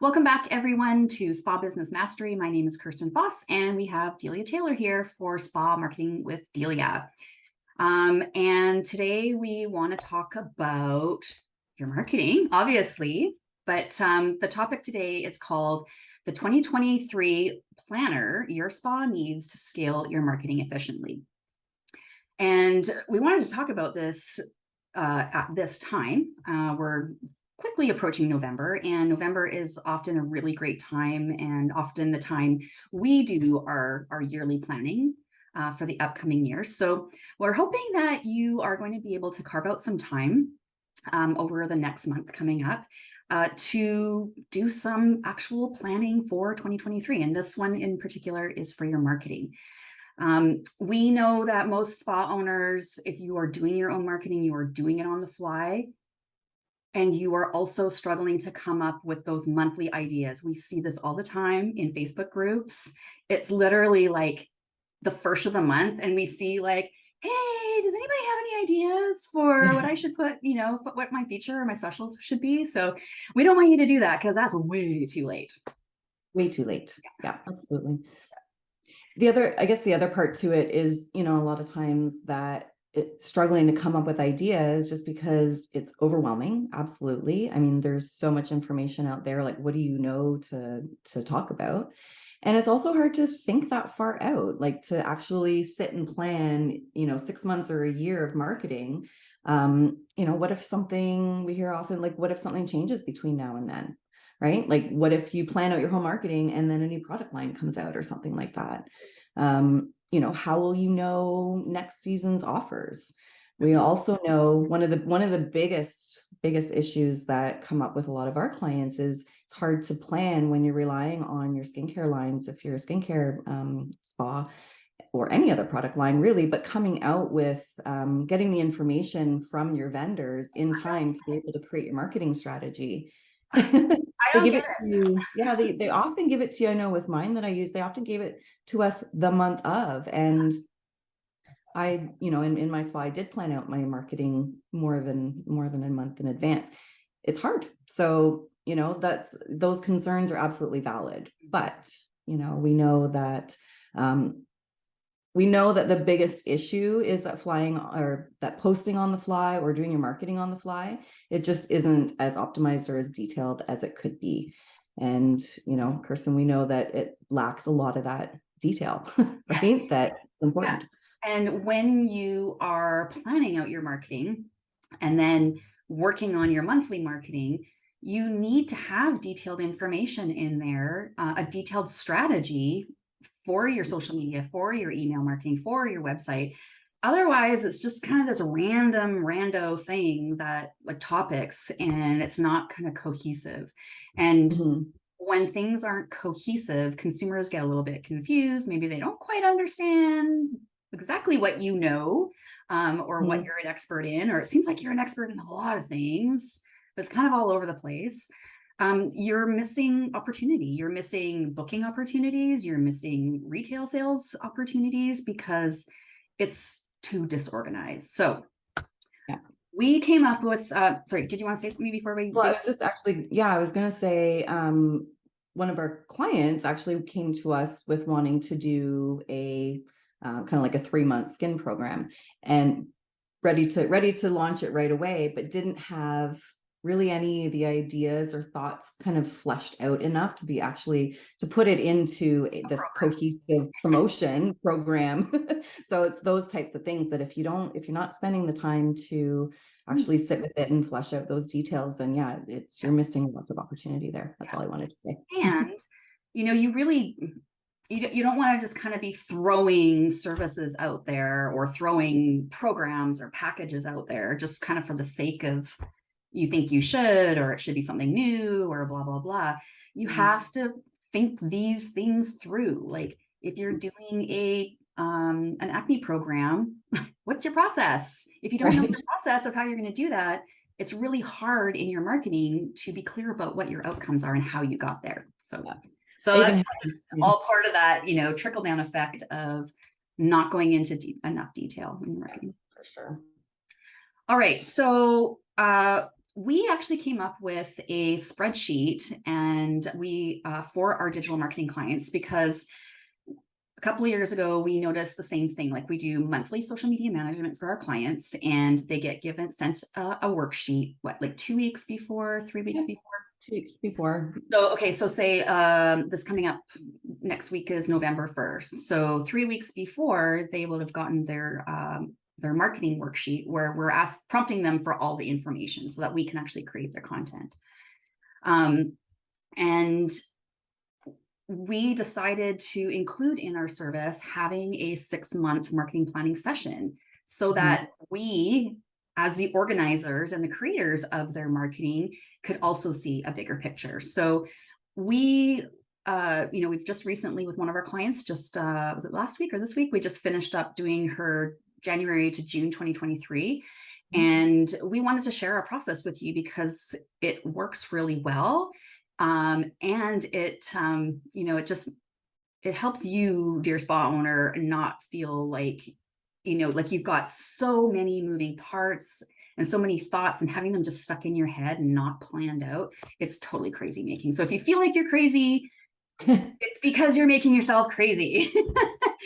Welcome back, everyone, to Spa Business Mastery. My name is Kirsten Foss, and we have Delia Taylor here for Spa Marketing with Delia. And today we want to talk about your marketing, obviously, but the topic today is called the 2023 Planner Your Spa Needs to Scale Your Marketing Efficiently. And we wanted to talk about this at this time. We're quickly approaching November, and November is often a really great time, and often the time we do our yearly planning for the upcoming year. So we're hoping that you are going to be able to carve out some time over the next month coming up to do some actual planning for 2023. And this one in particular is for your marketing. We know that most spa owners, if you are doing your own marketing, you are doing it on the fly. And you are also struggling to come up with those monthly ideas. We see this all the time in Facebook groups. It's literally like the first of the month, and we see like, hey, does anybody have any ideas for what I should put, what my feature or my special should be? So we don't want you to do that because that's way too late. Way too late. Yeah, absolutely. I guess the other part to it is, a lot of times that it's struggling to come up with ideas just because it's overwhelming. Absolutely. I mean, there's so much information out there. Like, what do you know to talk about? And it's also hard to think that far out, like to actually sit and plan, 6 months or a year of marketing. What if something we hear often, like, what if something changes between now and then? Right? Like, what if you plan out your whole marketing and then a new product line comes out or something like that? How will you know next season's offers? We also know one of the biggest issues that come up with a lot of our clients is it's hard to plan when you're relying on your skincare lines, if you're a skincare spa or any other product line really, but coming out with getting the information from your vendors in time to be able to create your marketing strategy. I don't get it. To you. Yeah, they often give it to you. I know with mine that I use, they often gave it to us the month of. And I, in my spa, I did plan out my marketing more than a month in advance. It's hard. So, those concerns are absolutely valid. But, we know that the biggest issue is that flying or that posting on the fly or doing your marketing on the fly, it just isn't as optimized or as detailed as it could be. And, Kirsten, we know that it lacks a lot of that detail, right? That's important. Yeah. And when you are planning out your marketing and then working on your monthly marketing, you need to have detailed information in there, a detailed strategy for your social media, for your email marketing, for your website. Otherwise, it's just kind of this rando thing that like topics, and it's not kind of cohesive. And when things aren't cohesive, consumers get a little bit confused. Maybe they don't quite understand exactly what or what you're an expert in, or it seems like you're an expert in a lot of things, but it's kind of all over the place. You're missing opportunity. You're missing booking opportunities. You're missing retail sales opportunities because it's too disorganized. So we came up with, sorry, did you want to say something before we I was just actually, I was going to say, one of our clients actually came to us with wanting to do a kind of like a 3-month skin program and ready to launch it right away, but didn't have really any of the ideas or thoughts kind of fleshed out enough to be actually to put it into this cohesive promotion program. So it's those types of things that if you're not spending the time to actually sit with it and flesh out those details, then you're missing lots of opportunity there. That's all I wanted to say. And you don't want to just kind of be throwing services out there or throwing programs or packages out there just kind of for the sake of you think you should, or it should be something new, or blah, blah, blah. You have to think these things through. Like if you're doing an acne program, what's your process? If you don't know the process of how you're going to do that, it's really hard in your marketing to be clear about what your outcomes are and how you got there. So that's all part of that, trickle down effect of not going into enough detail when you're marketing. For sure. All right. So we actually came up with a spreadsheet and we for our digital marketing clients, because a couple of years ago we noticed the same thing. Like, we do monthly social media management for our clients, and they get sent a worksheet, what, like 2 weeks before, 3 weeks Yeah. before. 2 weeks before. So, okay, so say this coming up next week is November 1st. So 3 weeks before, they will have gotten their marketing worksheet, where we're prompting them for all the information so that we can actually create their content. And we decided to include in our service having a 6-month marketing planning session, so that we, as the organizers and the creators of their marketing, could also see a bigger picture. So we, we've just recently, with one of our clients, just was it last week or this week, we just finished up doing her January to June 2023. And we wanted to share our process with you because it works really well. And it, it helps you, dear spa owner, not feel like, like you've got so many moving parts and so many thoughts, and having them just stuck in your head and not planned out. It's totally crazy making. So if you feel like you're crazy, it's because you're making yourself crazy.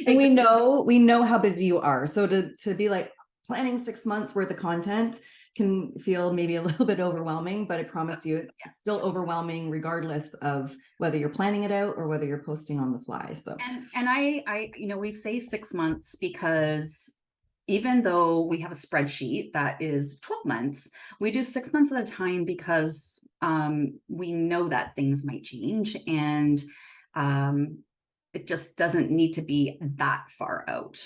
And we know how busy you are. So to be like planning 6 months worth of content can feel maybe a little bit overwhelming, but I promise you it's still overwhelming regardless of whether you're planning it out or whether you're posting on the fly. So and I we say 6 months because even though we have a spreadsheet that is 12 months, we do 6 months at a time, because we know that things might change, and it just doesn't need to be that far out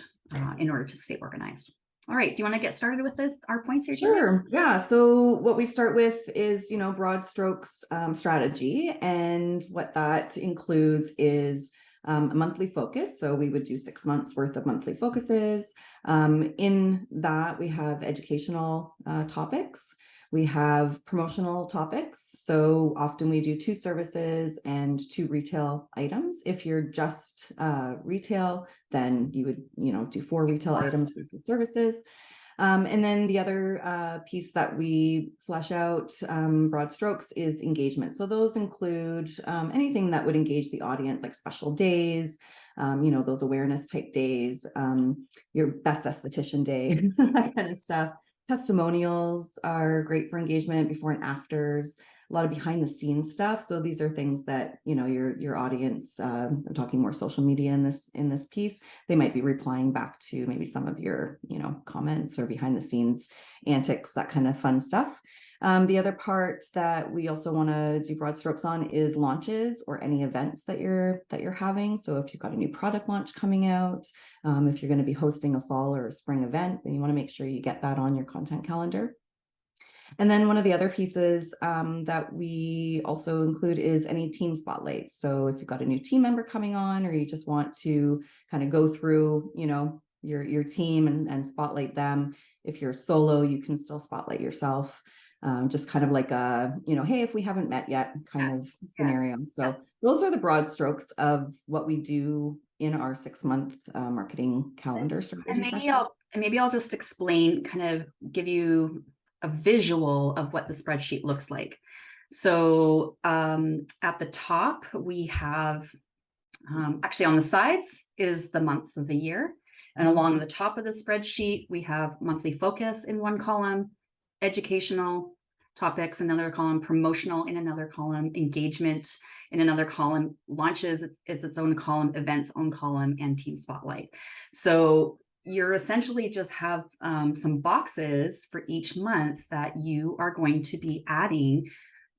in order to stay organized. All right, do you want to get started with our points here? Sure. Yeah. So what we start with is, broad strokes strategy. And what that includes is a monthly focus. So we would do 6 months worth of monthly focuses. In that, we have educational topics. We have promotional topics. So often we do 2 services and 2 retail items. If you're just retail, then you would, do 4 retail items versus services. And then the other piece that we flesh out, broad strokes, is engagement. So those include anything that would engage the audience, like special days, those awareness type days, your best esthetician day, that kind of stuff. Testimonials are great for engagement, before and afters, a lot of behind the scenes stuff. So these are things that, your audience, I'm talking more social media in this piece, they might be replying back to maybe some of your, comments or behind the scenes antics, that kind of fun stuff. The other part that we also want to do broad strokes on is launches or any events that you're having. So if you've got a new product launch coming out, if you're going to be hosting a fall or a spring event, then you want to make sure you get that on your content calendar. And then one of the other pieces that we also include is any team spotlights. So if you've got a new team member coming on, or you just want to kind of go through, your team and spotlight them. If you're solo, you can still spotlight yourself. Just kind of like a, hey, if we haven't met yet kind of scenario. So those are the broad strokes of what we do in our 6-month marketing calendar strategy. And maybe I'll just explain, kind of give you a visual of what the spreadsheet looks like. So at the top, we have, actually on the sides is the months of the year. And along the top of the spreadsheet, we have monthly focus in one column, educational topics in another column, promotional in another column, engagement in another column, launches is its own column, events own column, and team spotlight. So you're essentially just have some boxes for each month that you are going to be adding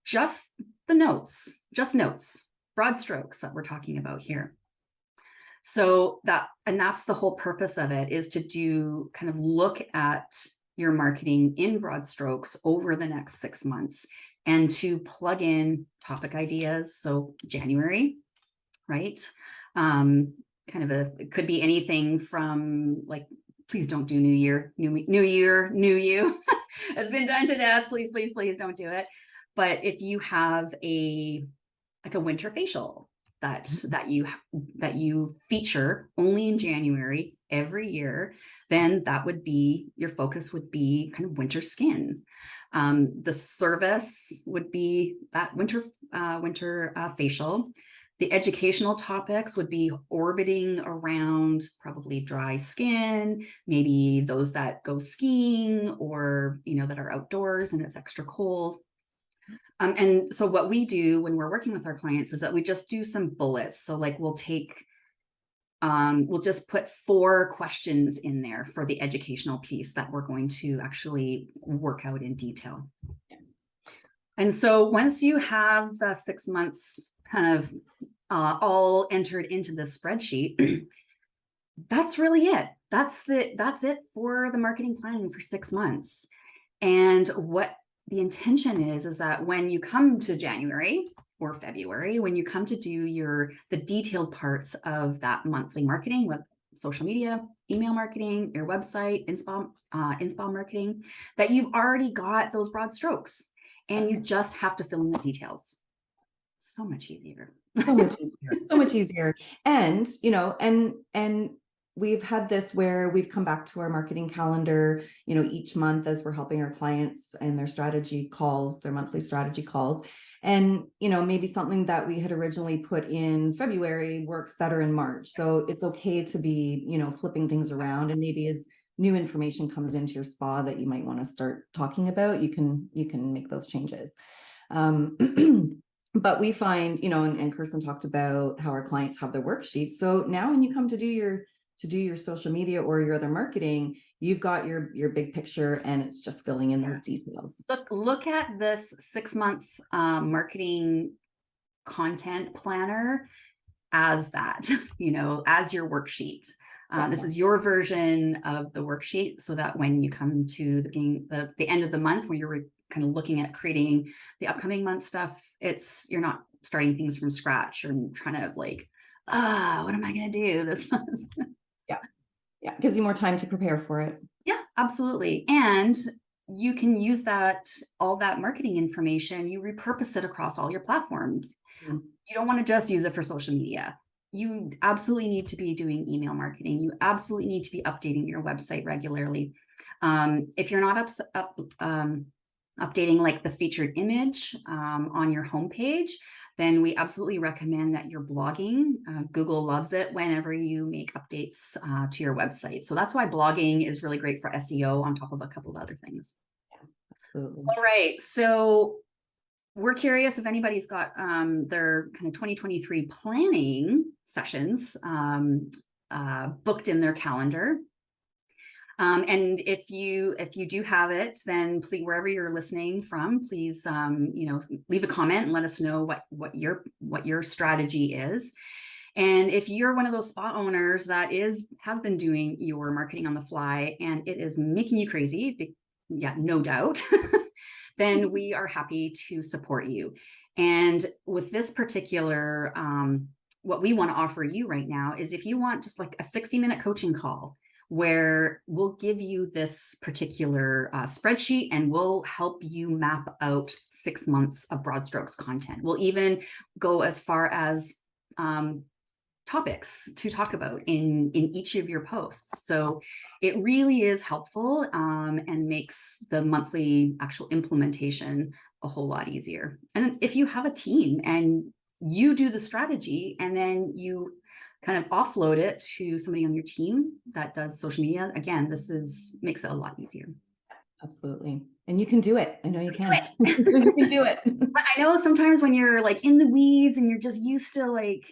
just the notes, broad strokes that we're talking about here. So that's the whole purpose of it, is to do kind of look at your marketing in broad strokes over the next 6 months, and to plug in topic ideas. So January, right? It could be anything from, like, please don't do new year, new you. It's been done to death. Please, please, please don't do it. But if you have a winter facial that you feature only in January every year, then that would be, your focus would be kind of winter skin. The service would be that winter facial. The educational topics would be orbiting around probably dry skin, maybe those that go skiing or, that are outdoors and it's extra cold. And so what we do when we're working with our clients is that we just do some bullets. So like we'll just put 4 questions in there for the educational piece that we're going to actually work out in detail. And so once you have the 6 months kind of all entered into the spreadsheet, that's really it. That's it for the marketing planning for 6 months. And what the intention is that when you come to January or February, when you come to do the detailed parts of that monthly marketing with social media, email marketing, your website, inspa marketing, that you've already got those broad strokes and you just have to fill in the details. So much easier. So much easier. So much easier. And, and we've had this where we've come back to our marketing calendar, each month as we're helping our clients and their strategy calls, their monthly strategy calls. And, maybe something that we had originally put in February works better in March. So it's okay to be, flipping things around. And maybe as new information comes into your spa that you might want to start talking about, you can make those changes. But we find, and Kirsten talked about how our clients have their worksheets. So now when you come to do your social media or your other marketing, you've got your big picture and it's just filling in those details. Look at this 6-month marketing content planner as that, as your worksheet. This is your version of the worksheet so that when you come to the end of the month when you're kind of looking at creating the upcoming month stuff, you're not starting things from scratch or trying to like, what am I going to do this month? Yeah, it gives you more time to prepare for it. Yeah, absolutely. And you can use all that marketing information, you repurpose it across all your platforms. You don't want to just use it for social media. You absolutely need to be doing email marketing. You absolutely need to be updating your website regularly. If you're not updating like the featured image on your homepage, then we absolutely recommend that you're blogging. Google loves it whenever you make updates to your website. So that's why blogging is really great for SEO on top of a couple of other things. Yeah, absolutely. All right. So we're curious if anybody's got their kind of 2023 planning sessions booked in their calendar. And if you do have it, then please, wherever you're listening from, please, leave a comment and let us know what your strategy is. And if you're one of those spa owners that has been doing your marketing on the fly and it is making you crazy, yeah, no doubt, then we are happy to support you. And with this particular, what we want to offer you right now is if you want just like a 60-minute coaching call, where we'll give you this particular spreadsheet and we'll help you map out 6 months of broad strokes content. We'll even go as far as topics to talk about in each of your posts. So it really is helpful and makes the monthly actual implementation a whole lot easier. And if you have a team and you do the strategy and then you kind of offload it to somebody on your team that does social media, again, makes it a lot easier. Absolutely. And you can do it. I know you can. You can do it. I know sometimes when you're like in the weeds and you're just used to like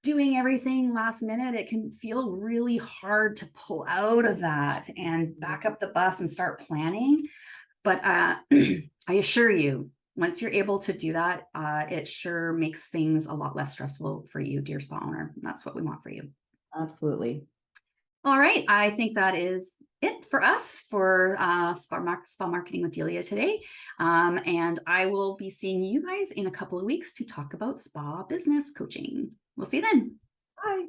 doing everything last minute, it can feel really hard to pull out of that and back up the bus and start planning. But I assure you, once you're able to do that, it sure makes things a lot less stressful for you, dear spa owner. That's what we want for you. Absolutely. All right. I think that is it for us for Spa Marketing with Delia today. And I will be seeing you guys in a couple of weeks to talk about spa business coaching. We'll see you then. Bye.